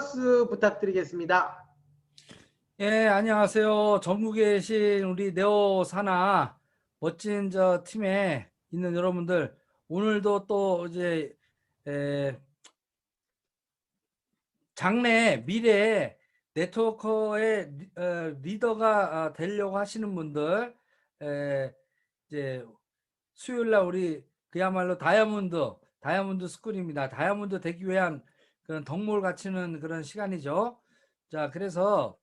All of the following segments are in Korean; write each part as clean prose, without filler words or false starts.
플러스 부탁드리겠습니다. 예, 안녕하세요. 전국에 계신 우리 네오 사나 멋진 저 팀에 있는 여러분들, 오늘도 또 이제 장래 미래 네트워커의 리더가 되려고 하시는 분들, 이제 수요일 날 우리 그야말로 다이아몬드 스쿨입니다. 다이아몬드 되기 위한 그런 덕목을 갖추는 그런 시간이죠. 자, 그래서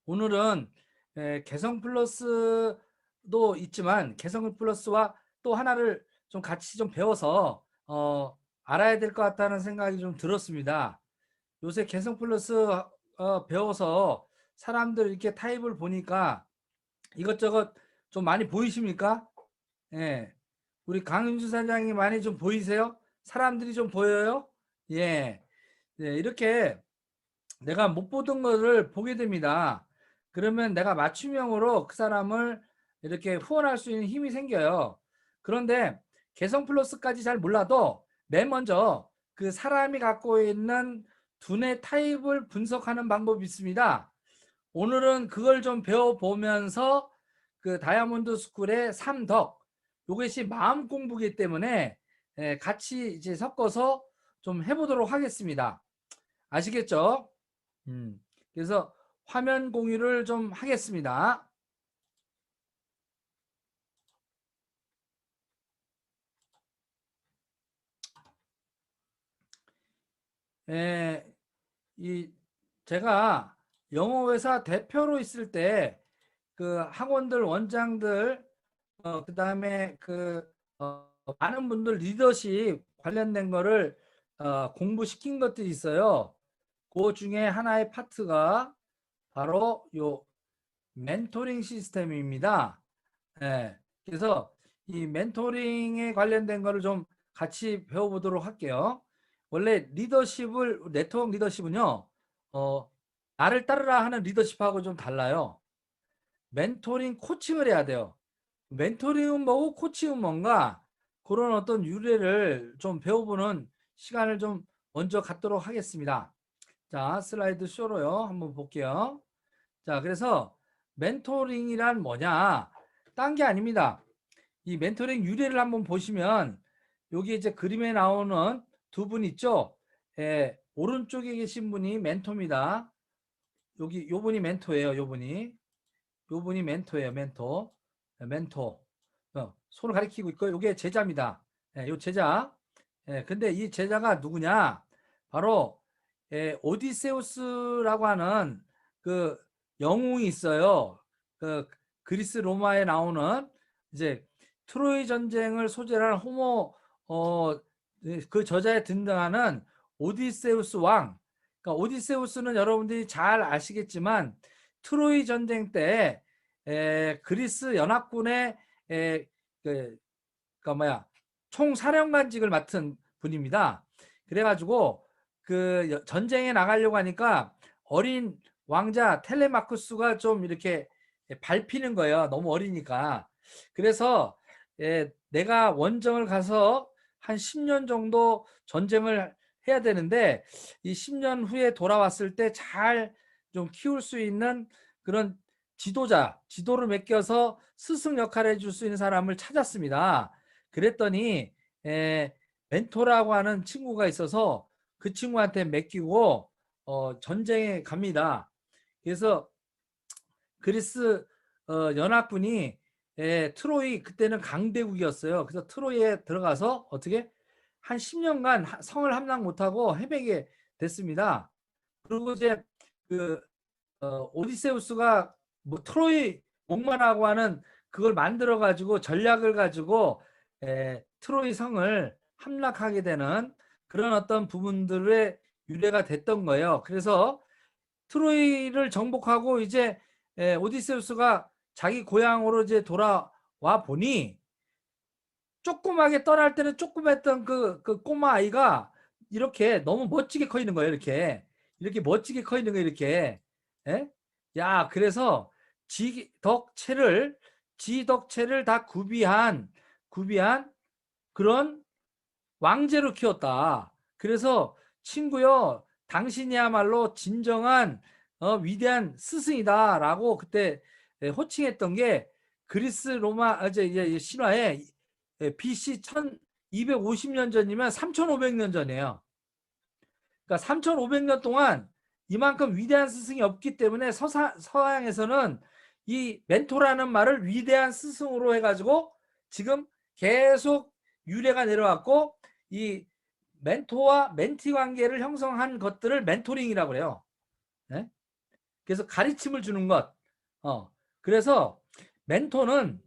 오늘은 개성 플러스도 있지만 개성 플러스와 또 하나를 좀 같이 좀 배워서 알아야 될 것 같다는 생각이 좀 들었습니다. 요새 개성 플러스 배워서 사람들 이렇게 타입을 보니까 이것저것 좀 많이 보이십니까? 예. 우리 강윤주 사장이 많이 좀 보이세요? 사람들이 좀 보여요? 예. 예, 이렇게 내가 못 보던 거를 보게 됩니다. 그러면 내가 맞춤형으로 그 사람을 이렇게 후원할 수 있는 힘이 생겨요. 그런데 개성 플러스까지 잘 몰라도 맨 먼저 그 사람이 갖고 있는 두뇌 타입을 분석하는 방법이 있습니다. 오늘은 그걸 좀 배워보면서 그 다이아몬드 스쿨의 3덕, 이것이 마음 공부이기 때문에 같이 이제 섞어서 좀 해보도록 하겠습니다. 아시겠죠? 그래서 화면 공유를 좀 하겠습니다. 제가 영어회사 대표로 있을 때 그 학원들 원장들 그 다음에 많은 분들 리더십 관련된 거를 공부시킨 것들이 있어요. 그 중에 하나의 파트가 바로 요 멘토링 시스템입니다. 그래서 이 멘토링에 관련된 거를 좀 같이 배워보도록 할게요. 원래 네트워크 리더십은요, 나를 따르라 하는 리더십하고 좀 달라요. 멘토링 코칭을 해야 돼요. 멘토링은 뭐고 코칭은 뭔가, 그런 어떤 유래를 좀 배워보는 시간을 좀 먼저 갖도록 하겠습니다. 자, 슬라이드 쇼로요. 한번 볼게요. 자, 그래서 멘토링이란 뭐냐? 딴 게 아닙니다. 이 멘토링 유래를 한번 보시면 여기 이제 그림에 나오는 두 분 있죠? 오른쪽에 계신 분이 멘토입니다. 여기 요 분이 멘토예요. 요 분이 멘토예요. 멘토. 손을 가리키고 있고 요게 제자입니다. 요 제자. 근데 이 제자가 누구냐? 바로 오디세우스라고 하는 그 영웅이 있어요. 그 그리스 로마에 나오는 이제 트로이 전쟁을 소재로 한 그 저자에 등장하는 오디세우스 왕. 그러니까 오디세우스는 여러분들이 잘 아시겠지만 트로이 전쟁 때 그리스 연합군의 총사령관직을 맡은 분입니다. 그래가지고 그 전쟁에 나가려고 하니까 어린 왕자 텔레마쿠스가 좀 이렇게 밟히는 거예요. 너무 어리니까. 그래서 내가 원정을 가서 한 10년 정도 전쟁을 해야 되는데 이 10년 후에 돌아왔을 때 잘 좀 키울 수 있는 그런 지도를 맡겨서 스승 역할을 해줄 수 있는 사람을 찾았습니다. 그랬더니 멘토라고 하는 친구가 있어서 그 친구한테 맡기고 전쟁에 갑니다. 그래서 그리스 연합군이 트로이, 그때는 강대국이었어요. 그래서 트로이에 들어가서 어떻게 한 10년간 성을 함락 못하고 헤매게 됐습니다. 그리고 이제 그 오디세우스가 뭐 트로이 목마라고 하는 그걸 만들어 가지고 전략을 가지고 트로이 성을 함락하게 되는 그런 어떤 부분들의 유래가 됐던 거예요. 그래서 트로이를 정복하고 이제 오디세우스가 자기 고향으로 이제 돌아와 보니 조그맣게 떠날 때는 조그맣던 그 꼬마 아이가 이렇게 너무 멋지게 커 있는 거예요. 이렇게 멋지게 커 있는 거예요. 이렇게. 예? 야, 그래서 지덕체를 다 구비한 그런 왕제로 키웠다. 그래서 친구요, 당신이야말로 진정한 위대한 스승이다라고 그때 호칭했던 게 그리스 로마 이제 신화에 BC 1250년 전이면 3500년 전이에요. 그러니까 3500년 동안 이만큼 위대한 스승이 없기 때문에 서양에서는 이 멘토라는 말을 위대한 스승으로 해가지고 지금 계속 유래가 내려왔고, 이 멘토와 멘티 관계를 형성한 것들을 멘토링이라고 그래요. 네? 그래서 가르침을 주는 것. 그래서 멘토는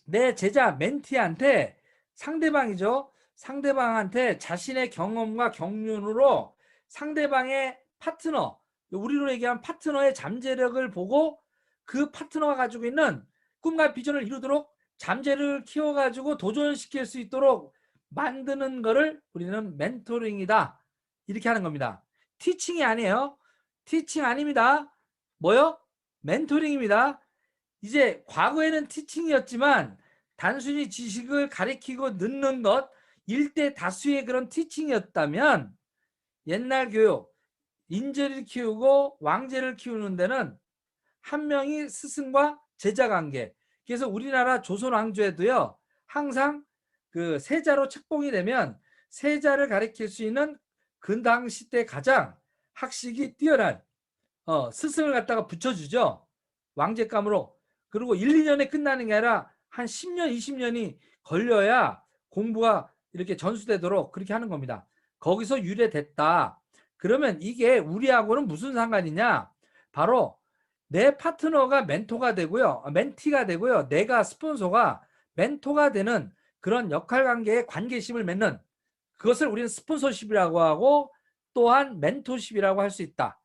내 제자 멘티한테 상대방이죠. 상대방한테 자신의 경험과 경륜으로 상대방의 파트너, 우리로 얘기하면 파트너의 잠재력을 보고 그 파트너가 가지고 있는 꿈과 비전을 이루도록 잠재력을 키워가지고 도전시킬 수 있도록 만드는 거를 우리는 멘토링이다, 이렇게 하는 겁니다. 티칭이 아니에요. 티칭 아닙니다. 뭐요? 멘토링입니다. 이제 과거에는 티칭이었지만 단순히 지식을 가르치고 넣는 것, 일대 다수의 그런 티칭이었다면 옛날 교육, 인재를 키우고 왕제를 키우는 데는 한 명이 스승과 제자 관계. 그래서 우리나라 조선 왕조에도요, 항상 그 세자로 책봉이 되면 세자를 가르칠 수 있는 그 당시 때 가장 학식이 뛰어난 스승을 갖다가 붙여주죠. 왕제감으로. 그리고 1, 2년에 끝나는 게 아니라 한 10년, 20년이 걸려야 공부가 이렇게 전수되도록 그렇게 하는 겁니다. 거기서 유래됐다. 그러면 이게 우리하고는 무슨 상관이냐? 바로 내 파트너가 멘토가 되고요. 멘티가 되고요. 내가 스폰서가 멘토가 되는 그런 역할관계의 관계심을 맺는, 그것을 우리는 스폰서십이라고 하고 또한 멘토십이라고 할 수 있다.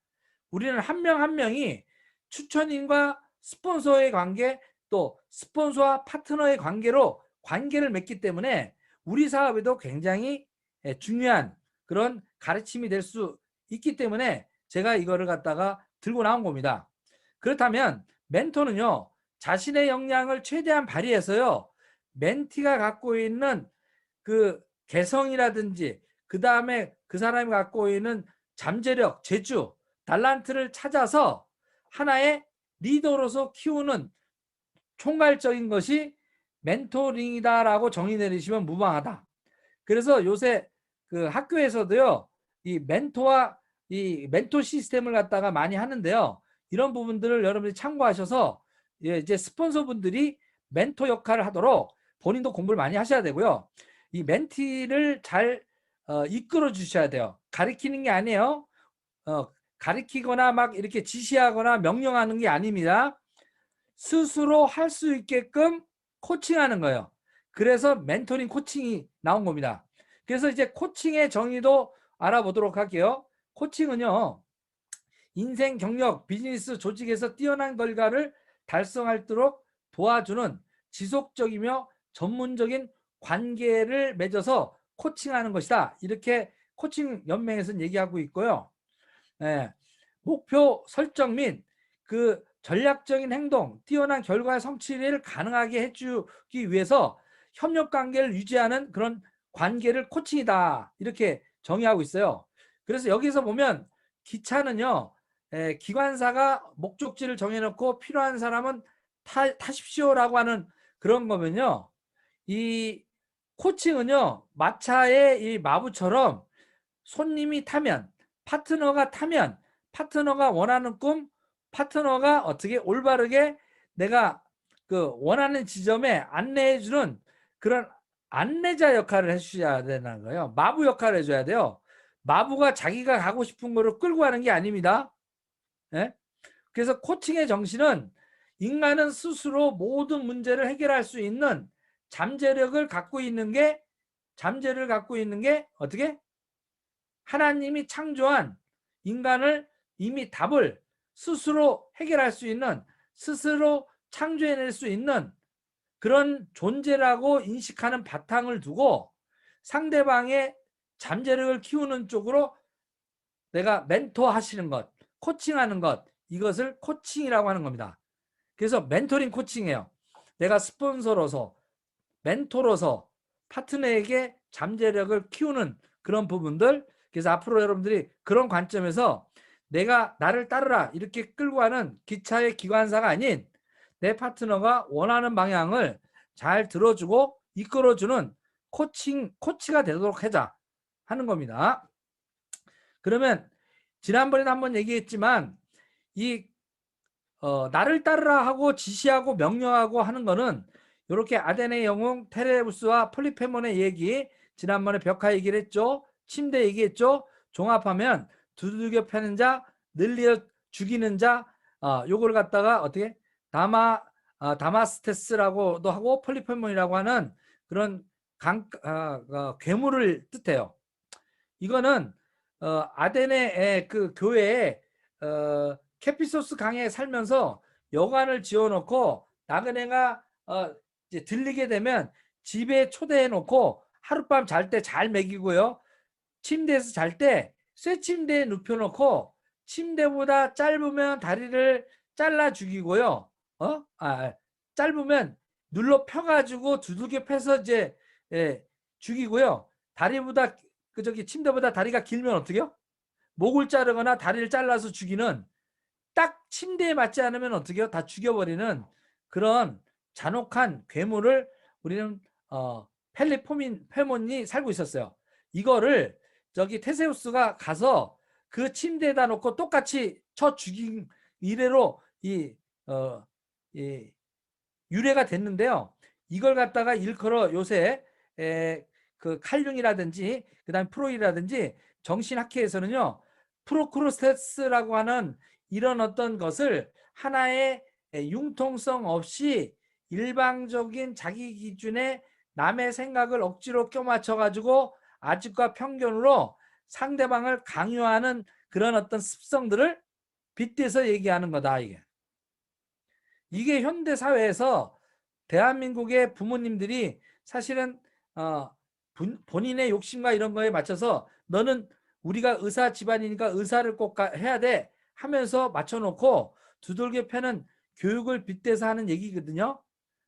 우리는 한 명 한 명이 추천인과 스폰서의 관계, 또 스폰서와 파트너의 관계로 관계를 맺기 때문에 우리 사업에도 굉장히 중요한 그런 가르침이 될 수 있기 때문에 제가 이거를 갖다가 들고 나온 겁니다. 그렇다면 멘토는요, 자신의 역량을 최대한 발휘해서요, 멘티가 갖고 있는 그 개성이라든지 그 다음에 그 사람이 갖고 있는 잠재력, 재주, 달란트를 찾아서 하나의 리더로서 키우는 총괄적인 것이 멘토링이다라고 정의 내리시면 무방하다. 그래서 요새 그 학교에서도요, 이 멘토와 이 멘토 시스템을 갖다가 많이 하는데요, 이런 부분들을 여러분들이 참고하셔서 이제 스폰서분들이 멘토 역할을 하도록 본인도 공부를 많이 하셔야 되고요. 이 멘티를 잘 이끌어 주셔야 돼요. 가르치는 게 아니에요. 가르치거나 막 이렇게 지시하거나 명령하는 게 아닙니다. 스스로 할 수 있게끔 코칭하는 거예요. 그래서 멘토링 코칭이 나온 겁니다. 그래서 이제 코칭의 정의도 알아보도록 할게요. 코칭은요, 인생, 경력, 비즈니스, 조직에서 뛰어난 결과를 달성하도록 도와주는 지속적이며 전문적인 관계를 맺어서 코칭하는 것이다. 이렇게 코칭 연맹에서는 얘기하고 있고요. 목표 설정 및 그 전략적인 행동, 뛰어난 결과의 성취를 가능하게 해주기 위해서 협력 관계를 유지하는 그런 관계를 코칭이다. 이렇게 정의하고 있어요. 그래서 여기서 보면 기차는요, 기관사가 목적지를 정해놓고 필요한 사람은 타십시오라고 하는 그런 거면요, 이 코칭은요, 마차의 이 마부처럼 손님이 타면, 파트너가 타면, 파트너가 원하는 꿈, 파트너가 어떻게 올바르게 내가 그 원하는 지점에 안내해주는 그런 안내자 역할을 해주셔야 되는 거예요. 마부 역할을 해줘야 돼요. 마부가 자기가 가고 싶은 거를 끌고 가는 게 아닙니다. 그래서 코칭의 정신은 인간은 스스로 모든 문제를 해결할 수 있는 잠재력을 갖고 있는 게 어떻게? 하나님이 창조한 인간을 이미 답을 스스로 해결할 수 있는, 스스로 창조해낼 수 있는 그런 존재라고 인식하는 바탕을 두고 상대방의 잠재력을 키우는 쪽으로 내가 멘토 하시는 것, 코칭하는 것, 이것을 코칭이라고 하는 겁니다. 그래서 멘토링 코칭이에요. 내가 스폰서로서, 멘토로서 파트너에게 잠재력을 키우는 그런 부분들, 그래서 앞으로 여러분들이 그런 관점에서 내가 나를 따르라 이렇게 끌고 가는 기차의 기관사가 아닌 내 파트너가 원하는 방향을 잘 들어주고 이끌어주는 코치가 되도록 하자 하는 겁니다. 그러면 지난번에도 한번 얘기했지만 이 나를 따르라 하고 지시하고 명령하고 하는 거는 이렇게 아데네 영웅, 테레우스와 폴리페몬의 얘기, 지난번에 벽화 얘기를 했죠. 침대 얘기했죠. 종합하면 두들겨 패는 자, 늘려 죽이는 자, 요걸 갖다가 어떻게 다마스테스라고도 하고 폴리페몬이라고 하는 그런 괴물을 뜻해요. 이거는 아데네 그 교회에 캐피소스 강에 살면서 여관을 지어놓고 나그네가 이제 들리게 되면 집에 초대해 놓고 하룻밤 잘 때 잘 먹이고요. 침대에서 잘 때 쇠침대에 눕혀놓고 침대보다 짧으면 다리를 잘라 죽이고요. 짧으면 눌러 펴가지고 두들겨 패서 이제 죽이고요. 다리보다 침대보다 다리가 길면 어떻게요? 목을 자르거나 다리를 잘라서 죽이는, 딱 침대에 맞지 않으면 어떻게요? 다 죽여버리는 그런 잔혹한 괴물을 우리는 페몬이 살고 있었어요. 이거를 테세우스가 가서 그 침대에다 놓고 똑같이 쳐 죽인 이래로 유래가 됐는데요. 이걸 갖다가 일컬어 요새 그 칼융이라든지 그다음에 프로이라든지 정신학회에서는요, 프로크로스테스라고 하는 이런 어떤 것을 하나의 융통성 없이 일방적인 자기 기준에 남의 생각을 억지로 껴맞춰 가지고 아집과 편견으로 상대방을 강요하는 그런 어떤 습성들을 빗대서 얘기하는 거다. 이게 현대 사회에서 대한민국의 부모님들이 사실은 본인의 욕심과 이런 거에 맞춰서 너는 우리가 의사 집안이니까 의사를 꼭 해야 돼 하면서 맞춰놓고 두들겨 패는 교육을 빗대서 하는 얘기거든요.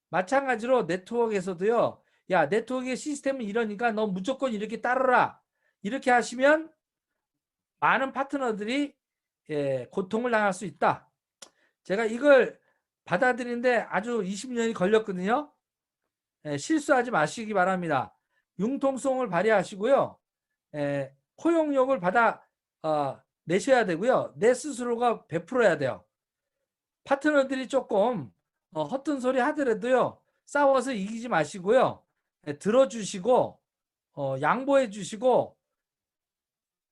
마찬가지로 네트워크에서도요. 야, 네트워크의 시스템은 이러니까 너 무조건 이렇게 따르라. 이렇게 하시면 많은 파트너들이 고통을 당할 수 있다. 제가 이걸 받아들이는데 아주 20년이 걸렸거든요. 실수하지 마시기 바랍니다. 융통성을 발휘하시고요. 포용력을 내셔야 되고요. 내 스스로가 베풀어야 돼요. 파트너들이 조금 허튼 소리 하더라도요. 싸워서 이기지 마시고요. 들어주시고 양보해 주시고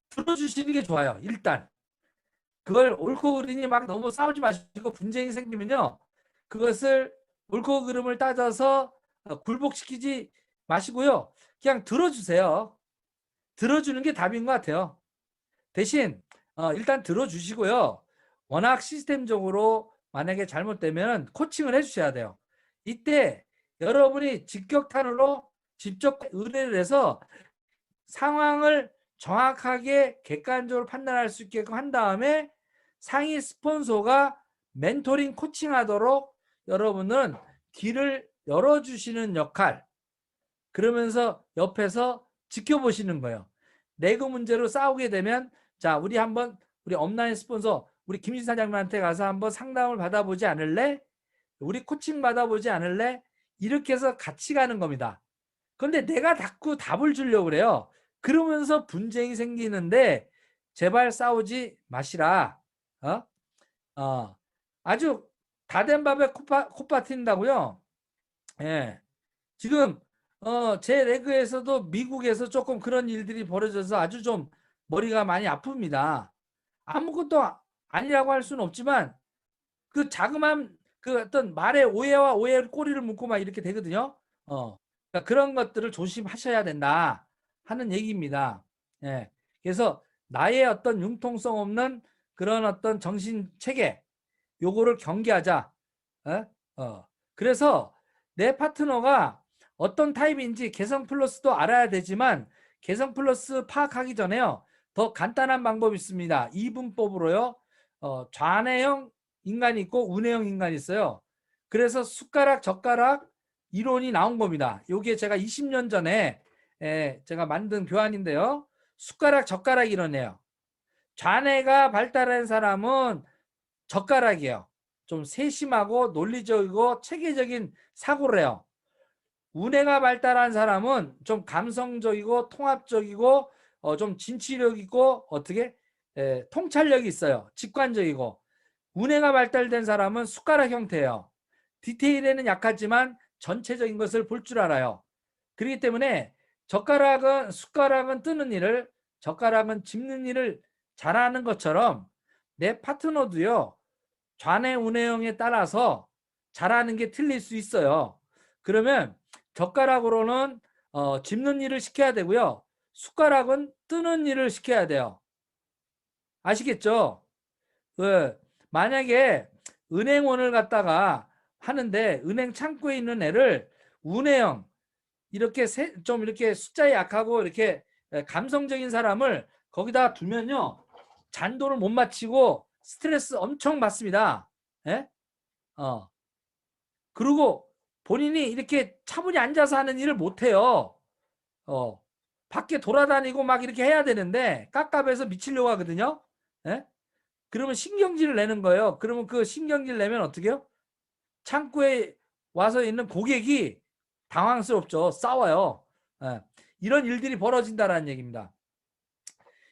들어주시는 게 좋아요. 일단 그걸 옳고 그르니 막 너무 싸우지 마시고 분쟁이 생기면요. 그것을 옳고 그름을 따져서 굴복시키지 마시고요. 그냥 들어주세요. 들어주는 게 답인 것 같아요. 대신 일단 들어주시고요. 워낙 시스템적으로 만약에 잘못되면 코칭을 해주셔야 돼요. 이때 여러분이 직격탄으로 직접 의뢰를 해서 상황을 정확하게 객관적으로 판단할 수 있게끔 한 다음에 상위 스폰서가 멘토링 코칭하도록 여러분은 길을 열어주시는 역할, 그러면서 옆에서 지켜보시는 거예요. 내부 문제로 싸우게 되면 자, 우리 업라인 스폰서 우리 김신 사장님한테 가서 한번 상담을 받아보지 않을래? 우리 코칭 받아보지 않을래? 이렇게 해서 같이 가는 겁니다. 그런데 내가 자꾸 답을 주려고 그래요. 그러면서 분쟁이 생기는데 제발 싸우지 마시라. 아주 다 된 밥에 콧밥 튄다고요. 예. 지금 제 레그에서도 미국에서 조금 그런 일들이 벌어져서 아주 좀 머리가 많이 아픕니다. 아무것도 아니라고 할 수는 없지만 그 자그마한 그 어떤 말의 오해와 오해의 꼬리를 묶고 막 이렇게 되거든요. 그러니까 그런 것들을 조심하셔야 된다 하는 얘기입니다. 예. 그래서 나의 어떤 융통성 없는 그런 어떤 정신 체계 요거를 경계하자. 그래서 내 파트너가 어떤 타입인지 개성 플러스도 알아야 되지만 개성 플러스 파악하기 전에요. 더 간단한 방법이 있습니다. 이분법으로요. 좌뇌형 인간이 있고 우뇌형 인간이 있어요. 그래서 숟가락 젓가락 이론이 나온 겁니다. 이게 제가 20년 전에 제가 만든 교환인데요. 숟가락, 젓가락 이러네요. 좌뇌가 발달한 사람은 젓가락이에요. 좀 세심하고 논리적이고 체계적인 사고를 해요. 우뇌가 발달한 사람은 좀 감성적이고 통합적이고 좀 진취력 있고 어떻게 통찰력이 있어요. 직관적이고. 우뇌가 발달된 사람은 숟가락 형태예요. 디테일에는 약하지만 전체적인 것을 볼 줄 알아요. 그렇기 때문에 숟가락은 뜨는 일을, 젓가락은 짚는 일을 잘하는 것처럼 내 파트너도요, 좌뇌 우뇌형에 따라서 잘하는 게 틀릴 수 있어요. 그러면 젓가락으로는 짚는 일을 시켜야 되고요, 숟가락은 뜨는 일을 시켜야 돼요. 아시겠죠? 만약에 은행원을 갖다가 하는데 은행 창구에 있는 애를 우뇌형, 이렇게 좀 이렇게 숫자에 약하고 이렇게 감성적인 사람을 거기다 두면요, 잔도를 못 맞히고 스트레스 엄청 받습니다. 예? 그리고 본인이 이렇게 차분히 앉아서 하는 일을 못 해요. 밖에 돌아다니고 막 이렇게 해야 되는데 깝깝해서 미치려고 하거든요. 예? 그러면 신경질을 내는 거예요. 그러면 그 신경질 내면 어떻게 해요? 창구에 와서 있는 고객이 당황스럽죠. 싸워요. 예. 이런 일들이 벌어진다는 얘기입니다.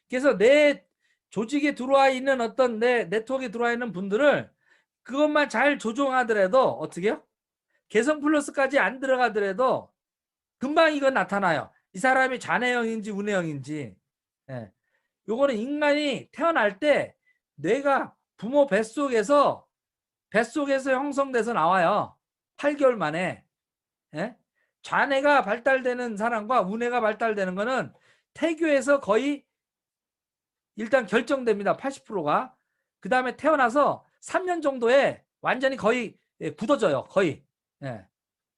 그래서 내 조직에 들어와 있는 어떤 내 네트워크에 들어와 있는 분들을 그것만 잘 조종하더라도 어떻게 해요? 개성 플러스까지 안 들어가더라도 금방 이건 나타나요. 이 사람이 좌뇌형인지 우뇌형인지. 예. 요거는 인간이 태어날 때 뇌가 부모 뱃속에서 형성돼서 나와요. 8개월 만에. 예? 좌뇌가 발달되는 사람과 우뇌가 발달되는 거는 태교에서 거의 일단 결정됩니다. 80%가. 그 다음에 태어나서 3년 정도에 완전히 거의 굳어져요. 거의. 예.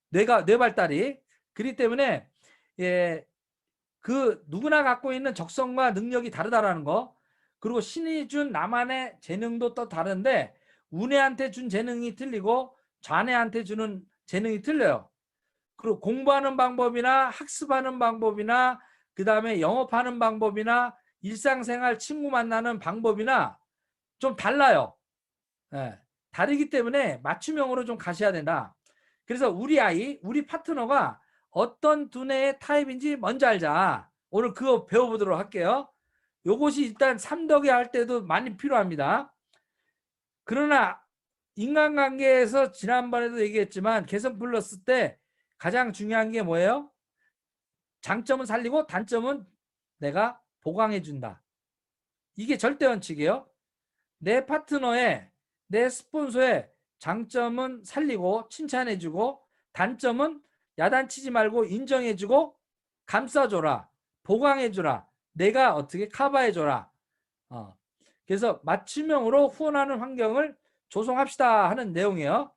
뇌 발달이. 그렇기 때문에 그 누구나 갖고 있는 적성과 능력이 다르다라는 거. 그리고 신이 준 나만의 재능도 또 다른데 우뇌한테 준 재능이 틀리고 좌뇌한테 주는 재능이 틀려요. 그리고 공부하는 방법이나 학습하는 방법이나 그 다음에 영업하는 방법이나 일상생활 친구 만나는 방법이나 좀 달라요. 예. 다르기 때문에 맞춤형으로 좀 가셔야 된다. 그래서 우리 파트너가 어떤 두뇌의 타입인지 먼저 알자. 오늘 그거 배워보도록 할게요. 요것이 일단 삼덕에 할 때도 많이 필요합니다. 그러나 인간관계에서 지난번에도 얘기했지만 개성 플러스 때 가장 중요한 게 뭐예요? 장점은 살리고 단점은 내가 보강해 준다. 이게 절대 원칙이에요. 내 파트너의, 내 스폰서의 장점은 살리고 칭찬해주고 단점은 야단치지 말고 인정해주고 감싸줘라, 보강해줘라, 내가 어떻게 커버해줘라. 그래서 맞춤형으로 후원하는 환경을 조성합시다 하는 내용이에요.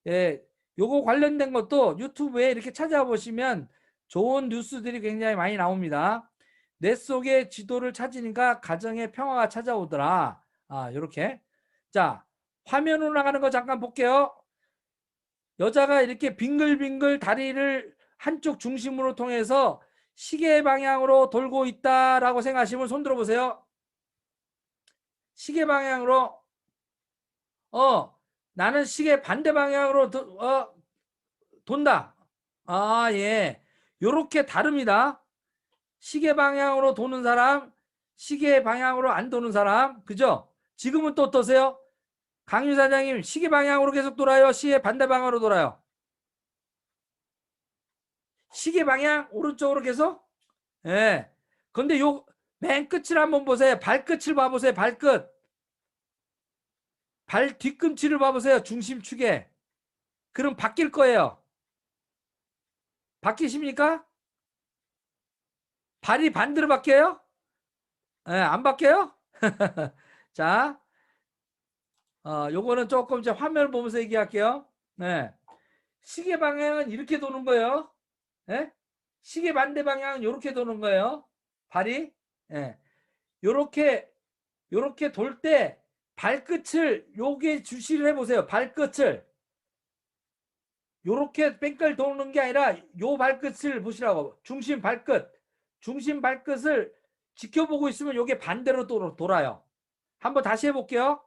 예, 요거 관련된 것도 유튜브에 이렇게 찾아보시면 좋은 뉴스들이 굉장히 많이 나옵니다. 내 속의 지도를 찾으니까 가정의 평화가 찾아오더라. 요렇게. 자, 화면으로 나가는 거 잠깐 볼게요. 여자가 이렇게 빙글빙글 다리를 한쪽 중심으로 통해서 시계 방향으로 돌고 있다라고 생각하시면 손 들어보세요. 시계 방향으로. 나는 시계 반대 방향으로 돈다. 예. 요렇게 다릅니다. 시계 방향으로 도는 사람, 시계 방향으로 안 도는 사람. 그죠? 지금은 또 어떠세요? 강유 사장님, 시계 방향으로 계속 돌아요? 시계 반대 방향으로 돌아요? 시계 방향 오른쪽으로 계속? 예. 근데 요 맨 끝을 한번 보세요. 발끝을 봐보세요. 발끝. 발 뒤꿈치를 봐보세요. 중심축에. 그럼 바뀔 거예요. 바뀌십니까? 발이 반대로 바뀌어요? 안 바뀌어요? 자, 요거는 조금 제 화면을 보면서 얘기할게요. 네. 시계 방향은 이렇게 도는 거예요. 네? 시계 반대 방향은 이렇게 도는 거예요. 발이. 네. 요렇게 돌 때 발끝을 요게 주시를 해보세요. 발끝을. 요렇게 뺑글 도는 게 아니라 요 발끝을 보시라고. 중심 발끝을 지켜보고 있으면 이게 반대로 돌아요. 한번 다시 해볼게요.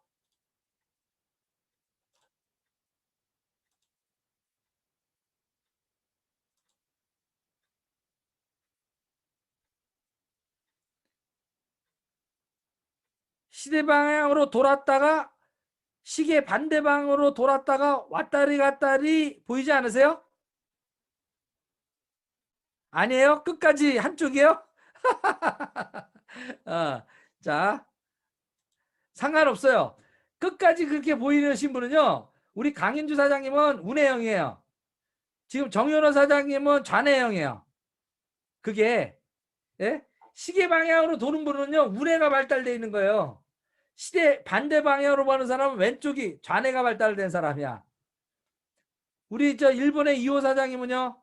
시대 방향으로 돌았다가 시계 반대 방향으로 돌았다가 왔다리 갔다리 보이지 않으세요? 아니에요? 끝까지 한쪽이요? 자, 상관없어요. 끝까지 그렇게 보이신 분은요, 우리 강인주 사장님은 운해형이에요. 지금 정연호 사장님은 좌뇌형이에요. 그게, 예? 시계 방향으로 도는 분은요, 운해가 발달되어 있는 거예요. 시대 반대 방향으로 보는 사람은 왼쪽이 좌뇌가 발달된 사람이야. 우리 저 일본의 이호 사장님은요,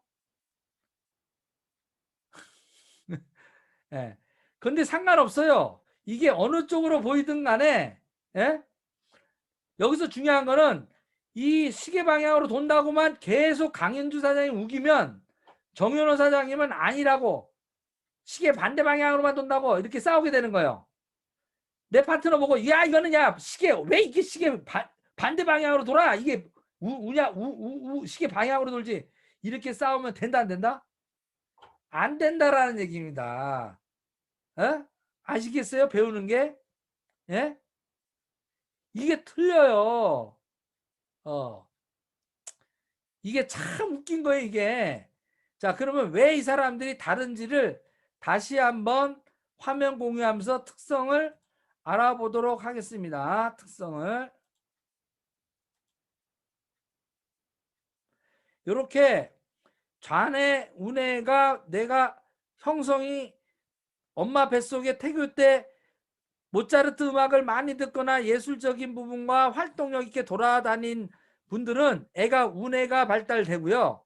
예. 근데 상관없어요. 이게 어느 쪽으로 보이든 간에, 예? 여기서 중요한 거는 이 시계 방향으로 돈다고만 계속 강현주 사장님 우기면 정현호 사장님은 아니라고, 시계 반대 방향으로만 돈다고 이렇게 싸우게 되는 거예요. 내 파트너 보고, 야, 이거는, 야, 시계 왜 이렇게 시계 반대 방향으로 돌아? 이게 시계 방향으로 돌지. 이렇게 싸우면 된다, 안 된다? 안 된다라는 얘기입니다. 어? 아시겠어요? 배우는 게? 예? 이게 틀려요. 이게 참 웃긴 거예요, 이게. 자, 그러면 왜 이 사람들이 다른지를 다시 한번 화면 공유하면서 특성을 알아보도록 하겠습니다. 특성을. 이렇게 좌뇌, 우뇌가 내가 형성이 엄마 뱃속에 태교 때 모차르트 음악을 많이 듣거나 예술적인 부분과 활동력 있게 돌아다닌 분들은 애가 우뇌가 발달되고요.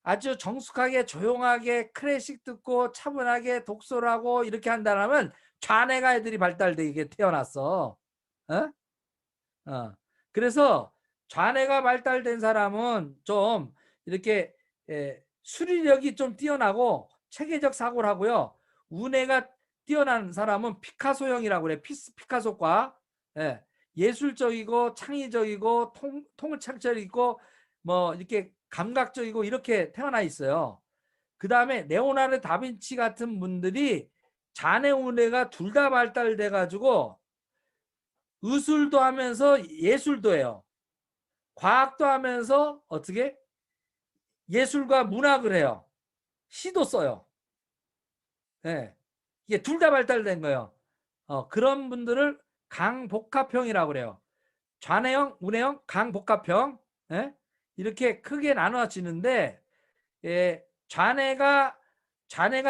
아주 정숙하게 조용하게 클래식 듣고 차분하게 독서를 하고 이렇게 한다면 좌뇌가 애들이 발달되게 태어났어. 그래서 좌뇌가 발달된 사람은 좀 이렇게 수리력이 좀 뛰어나고 체계적 사고를 하고요. 우뇌가 뛰어난 사람은 피카소형이라고 그래. 피카소과 예술적이고 창의적이고 통찰적이고 뭐 이렇게 감각적이고 이렇게 태어나 있어요. 그 다음에 레오나르도 다빈치 같은 분들이 좌뇌 우뇌가 둘 다 발달돼 가지고 의술도 하면서 예술도 해요. 과학도 하면서 어떻게 예술과 문학을 해요. 시도 써요. 네. 이게 둘 다 발달된 거예요. 그런 분들을 강복합형이라고 그래요. 좌뇌형, 우뇌형, 강복합형. 네? 이렇게 크게 나눠지는데 좌뇌가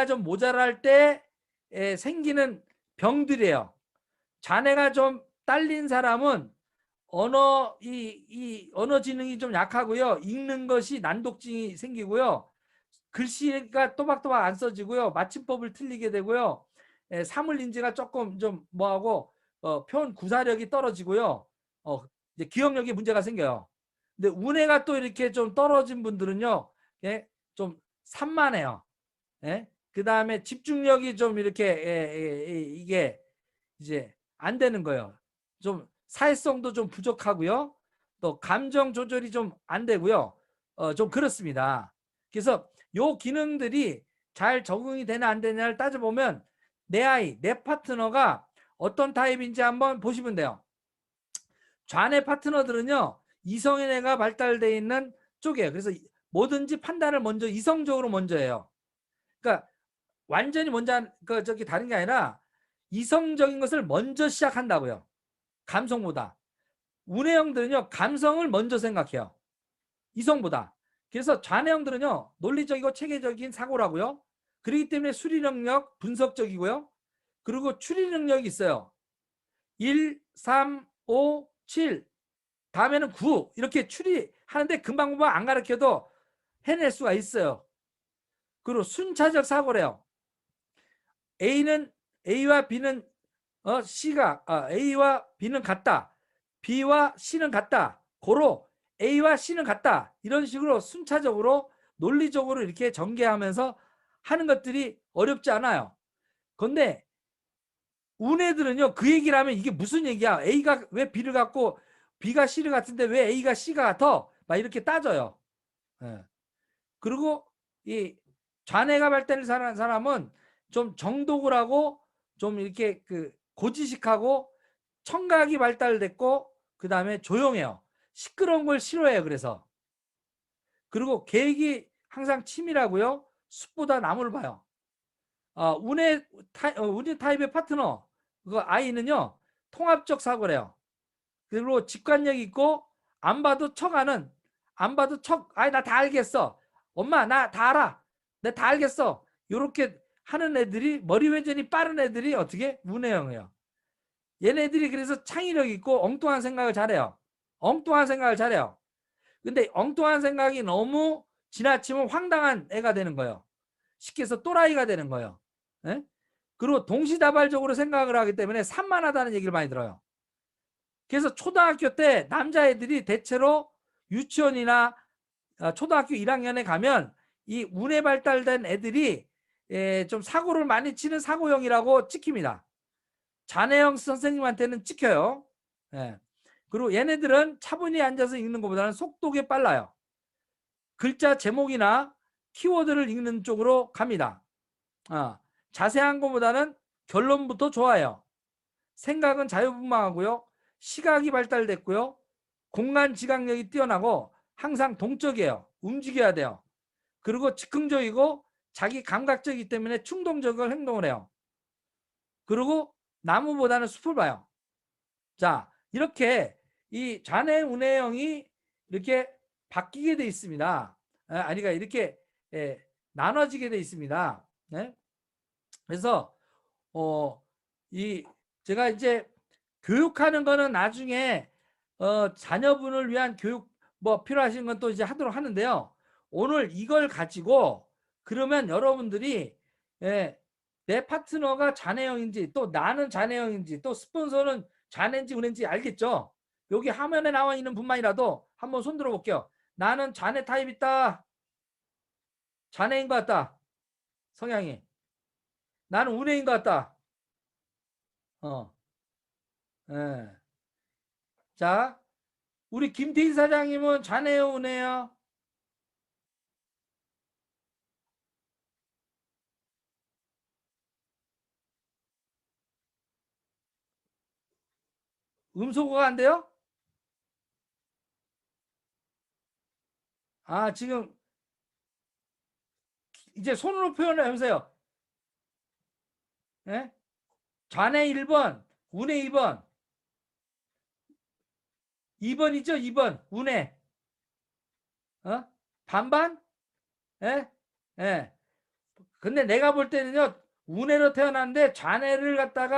좀 모자랄 때 생기는 병들이에요. 좌뇌가 좀 딸린 사람은 언어 지능이 좀 약하고요. 읽는 것이 난독증이 생기고요. 글씨가 또박또박 안 써지고요. 맞춤법을 틀리게 되고요. 사물인지가 조금 좀 뭐하고 표현 구사력이 떨어지고요. 이제 기억력에 문제가 생겨요. 근데 운해가 또 이렇게 좀 떨어진 분들은요. 좀 산만해요. 그 다음에 집중력이 좀 이렇게 이게 이제 안 되는 거예요. 좀 사회성도 좀 부족하고요. 또 감정 조절이 좀 안 되고요. 좀 그렇습니다. 그래서 요 기능들이 잘 적응이 되나 안 되냐를 따져보면 내 아이, 내 파트너가 어떤 타입인지 한번 보시면 돼요. 좌뇌 파트너들은요. 이성의 뇌가 발달되어 있는 쪽이에요. 그래서 뭐든지 판단을 먼저 이성적으로 먼저 해요. 그러니까 완전히 먼저 저기 다른 게 아니라 이성적인 것을 먼저 시작한다고요. 감성보다. 운해형들은요. 감성을 먼저 생각해요. 이성보다. 그래서 좌뇌형들은요. 논리적이고 체계적인 사고라고요. 그렇기 때문에 수리 능력 분석적이고요. 그리고 추리 능력이 있어요. 1, 3, 5, 7 다음에는 9 이렇게 추리하는데 금방 안 가르쳐도 해낼 수가 있어요. 그리고 순차적 사고래요. A와 B는 A와 B는 같다. B와 C는 같다. 고로 A와 C는 같다. 이런 식으로 순차적으로 논리적으로 이렇게 전개하면서 하는 것들이 어렵지 않아요. 그런데 운애들은요, 그 얘기를 하면 이게 무슨 얘기야? A가 왜 B를 갖고 B가 C를 같은데 왜 A가 C가 같아? 막 이렇게 따져요. 예. 그리고 이 좌뇌가 발달한 사람은 좀 정독을 하고 좀 이렇게 그 고지식하고 청각이 발달됐고 그 다음에 조용해요. 시끄러운 걸 싫어해요. 그래서 그리고 계획이 항상 치밀하고요. 숲보다 나무를 봐요. 운의 타입의 파트너 그 아이는요 통합적 사고래요. 그리고 직관력 있고 안 봐도 척하는 안 봐도 척 아이 나 다 알겠어. 엄마 나 다 알아. 내 다 알겠어. 요렇게 하는 애들이 머리 회전이 빠른 애들이 어떻게 운해형이에요. 얘네들이 그래서 창의력 있고 엉뚱한 생각을 잘해요. 엉뚱한 생각을 잘해요. 근데 엉뚱한 생각이 너무 지나치면 황당한 애가 되는 거예요. 쉽게 해서 또라이가 되는 거예요. 예? 그리고 동시다발적으로 생각을 하기 때문에 산만하다는 얘기를 많이 들어요. 그래서 초등학교 때 남자애들이 대체로 유치원이나 초등학교 1학년에 가면 이 운에 발달된 애들이 좀 사고를 많이 치는 사고형이라고 찍힙니다. 자네형 선생님한테는 찍혀요. 예. 그리고 얘네들은 차분히 앉아서 읽는 것보다는 속도가 빨라요. 글자 제목이나 키워드를 읽는 쪽으로 갑니다. 자세한 것보다는 결론부터 좋아요. 생각은 자유분방하고요. 시각이 발달됐고요. 공간 지각력이 뛰어나고 항상 동적이에요. 움직여야 돼요. 그리고 즉흥적이고 자기 감각적이기 때문에 충동적인 행동을 해요. 그리고 나무보다는 숲을 봐요. 자, 이렇게 이 좌뇌 운해형이 이렇게 바뀌게 돼 있습니다. 아니가 이렇게 나눠지게 돼 있습니다. 네? 그래서 이 제가 이제 교육하는 거는 나중에 자녀분을 위한 교육 뭐 필요하신 건 또 이제 하도록 하는데요. 오늘 이걸 가지고 그러면 여러분들이 내 파트너가 좌뇌형인지 또 나는 좌뇌형인지 또 스폰서는 좌뇌인지 운인지 알겠죠? 여기 화면에 나와 있는 분만이라도 한번 손 들어 볼게요. 나는 좌뇌 타입 있다. 좌뇌인 것 같다. 성향이. 나는 운해인 것 같다. 예. 자, 우리 김태희 사장님은 좌뇌요, 운해요? 음소거가 안 돼요? 지금 이제 손으로 표현을 해보세요. 예? 좌뇌 1번, 운해 2번. 2번이죠, 2번. 운해. 반반? 예? 예. 근데 내가 볼 때는요, 운해로 태어났는데 좌뇌를 갖다가